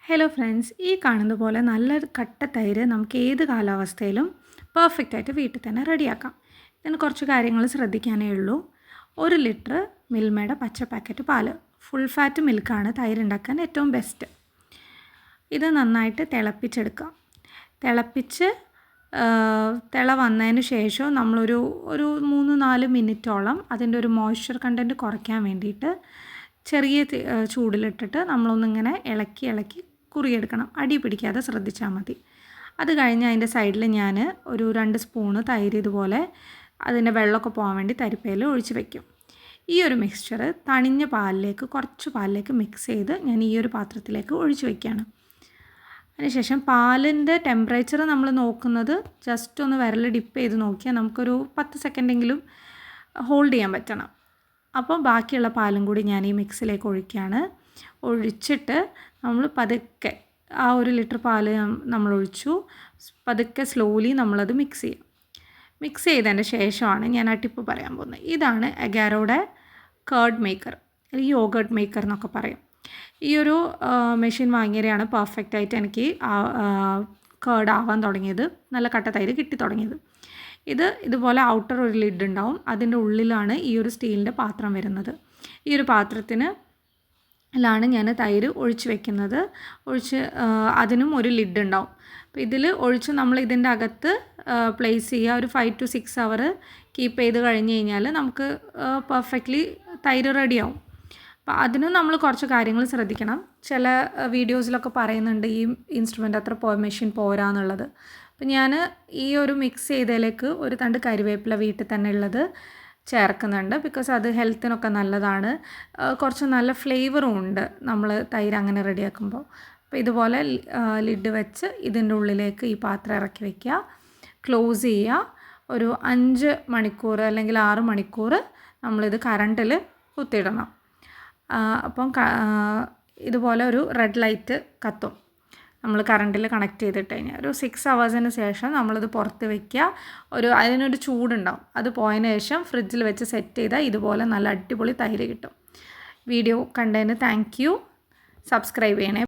Hello friends, ഈ കാണുന്ന പോലെ നല്ല കട്ട തൈര് നമുക്ക് ഏത് കാലാവസ്ഥയിലും പെർഫെക്റ്റായിട്ട് വീട്ടിൽ തന്നെ റെഡിയാക്കാം. ഇതിന് കുറച്ച് കാര്യങ്ങൾ ശ്രദ്ധിക്കാനേ ഉള്ളൂ. 1 ലിറ്റർ മിൽമയുടെ പച്ച പാക്കറ്റ് പാല്, ഫുൾ ഫാറ്റ് മിൽക്കാണ് തൈര് ഉണ്ടാക്കാൻ ഏറ്റവും ബെസ്റ്റ്. ഇത് നന്നായിട്ട് തിളപ്പിച്ചെടുക്കാം. തിള വന്നതിന് ശേഷം നമ്മളൊരു 3-4 മിനിറ്റോളം അതിൻ്റെ ഒരു മോയ്സ്ചർ കണ്ടൻറ്റ് കുറയ്ക്കാൻ വേണ്ടിയിട്ട് ചെറിയ ചൂടിലിട്ടിട്ട് നമ്മളൊന്നിങ്ങനെ ഇളക്കി കുറിയെടുക്കണം. അടി പിടിക്കാതെ ശ്രദ്ധിച്ചാൽ മതി. അത് കഴിഞ്ഞ് അതിൻ്റെ സൈഡിൽ ഞാൻ ഒരു 2 സ്പൂണ് തൈര് ഇതുപോലെ അതിൻ്റെ വെള്ളമൊക്കെ പോകാൻ വേണ്ടി തരിപ്പയിൽ ഒഴിച്ച് വയ്ക്കും. ഈ ഒരു മിക്സ്ചർ തണിഞ്ഞ കുറച്ച് പാലിലേക്ക് മിക്സ് ചെയ്ത് ഞാൻ ഈ ഒരു പാത്രത്തിലേക്ക് ഒഴിച്ച് വയ്ക്കുകയാണ്. അതിനുശേഷം പാലിൻ്റെ ടെമ്പറേച്ചർ നമ്മൾ നോക്കുന്നത് ജസ്റ്റ് ഒന്ന് വിരൽ ഡിപ്പ് ചെയ്ത് നോക്കിയാൽ നമുക്കൊരു 10 സെക്കൻഡെങ്കിലും ഹോൾഡ് ചെയ്യാൻ പറ്റണം. അപ്പോൾ ബാക്കിയുള്ള പാലും കൂടി ഞാൻ ഈ മിക്സിലേക്ക് ഒഴിക്കുകയാണ്. ഒഴിച്ചിട്ട് നമ്മൾ പതുക്കെ ആ 1 ലിറ്റർ പാല് നമ്മൾ ഒഴിച്ചു. പതുക്കെ സ്ലോലി നമ്മളത് മിക്സ് ചെയ്യും. മിക്സ് ചെയ്തതിൻ്റെ ശേഷമാണ് ഞാൻ ആ ടിപ്പ് പറയാൻ പോകുന്നത്. ഇതാണ് അഗാരോയുടെ കേർഡ് മേക്കർ, അല്ലെങ്കിൽ യോഗർട്ട് മേക്കർ എന്നൊക്കെ പറയും. ഈ ഒരു മെഷീൻ വാങ്ങിയവരെയാണ് പെർഫെക്റ്റായിട്ട് എനിക്ക് കേർഡ് ആവാൻ തുടങ്ങിയത്, നല്ല കട്ട തൈര് കിട്ടി തുടങ്ങിയത്. ഇതുപോലെ ഔട്ടർ ഒരു ലിഡ് ഉണ്ടാവും, അതിൻ്റെ ഉള്ളിലാണ് ഈ ഒരു സ്റ്റീലിൻ്റെ പാത്രം വരുന്നത്. ഈ ഒരു പാത്രത്തിലാണ് ഞാൻ തൈര് ഒഴിച്ച് വെക്കുന്നത്. അതിനും ഒരു ലിഡ് ഉണ്ടാവും. അപ്പോൾ ഇതിൽ ഒഴിച്ച് നമ്മൾ ഇതിൻ്റെ അകത്ത് പ്ലേസ് ചെയ്യുക. ഒരു 5 to 6 അവർ കീപ്പ് ചെയ്ത് കഴിഞ്ഞ് കഴിഞ്ഞാൽ നമുക്ക് പെർഫെക്റ്റ്ലി തൈര് റെഡിയാവും. അപ്പോൾ അതിനും നമ്മൾ കുറച്ച് കാര്യങ്ങൾ ശ്രദ്ധിക്കണം. ചില വീഡിയോസിലൊക്കെ പറയുന്നുണ്ട് ഈ ഇൻസ്ട്രുമെൻ്റ് അത്ര മെഷീൻ പോരാന്നുള്ളത്. അപ്പോൾ ഞാൻ ഈ ഒരു മിക്സ് ചെയ്തതിലേക്ക് ഒരു തണ്ട് കരിവേപ്പില വീട്ടിൽ തന്നെ ഉള്ളത് ചേർക്കുന്നുണ്ട്. ബിക്കോസ് അത് ഹെൽത്തിനൊക്കെ നല്ലതാണ്. കുറച്ച് നല്ല ഫ്ലേവറും ഉണ്ട് നമ്മൾ തൈര് അങ്ങനെ റെഡിയാക്കുമ്പോൾ. അപ്പോൾ ഇതുപോലെ ലിഡ് വെച്ച് ഇതിൻ്റെ ഉള്ളിലേക്ക് ഈ പാത്രം ഇറക്കി വയ്ക്കുക, ക്ലോസ് ചെയ്യുക. ഒരു 5 മണിക്കൂർ അല്ലെങ്കിൽ 6 മണിക്കൂർ നമ്മളിത് കറണ്ടിൽ കുത്തിയിടണം. അപ്പം ഇതുപോലെ ഒരു റെഡ് ലൈറ്റ് കത്തും നമ്മൾ കറണ്ടിൽ കണക്ട് ചെയ്തിട്ട് കഴിഞ്ഞാൽ. ഒരു 6 hours ശേഷം നമ്മളിത് പുറത്ത് വയ്ക്കുക. അതിനൊരു ചൂടുണ്ടാവും. അത് പോയതിന് ശേഷം ഫ്രിഡ്ജിൽ വെച്ച് സെറ്റ് ചെയ്താൽ ഇതുപോലെ നല്ല അടിപൊളി തൈര് കിട്ടും. വീഡിയോ കണ്ടതിന് താങ്ക് യു. സബ്സ്ക്രൈബ് ചെയ്യണേ.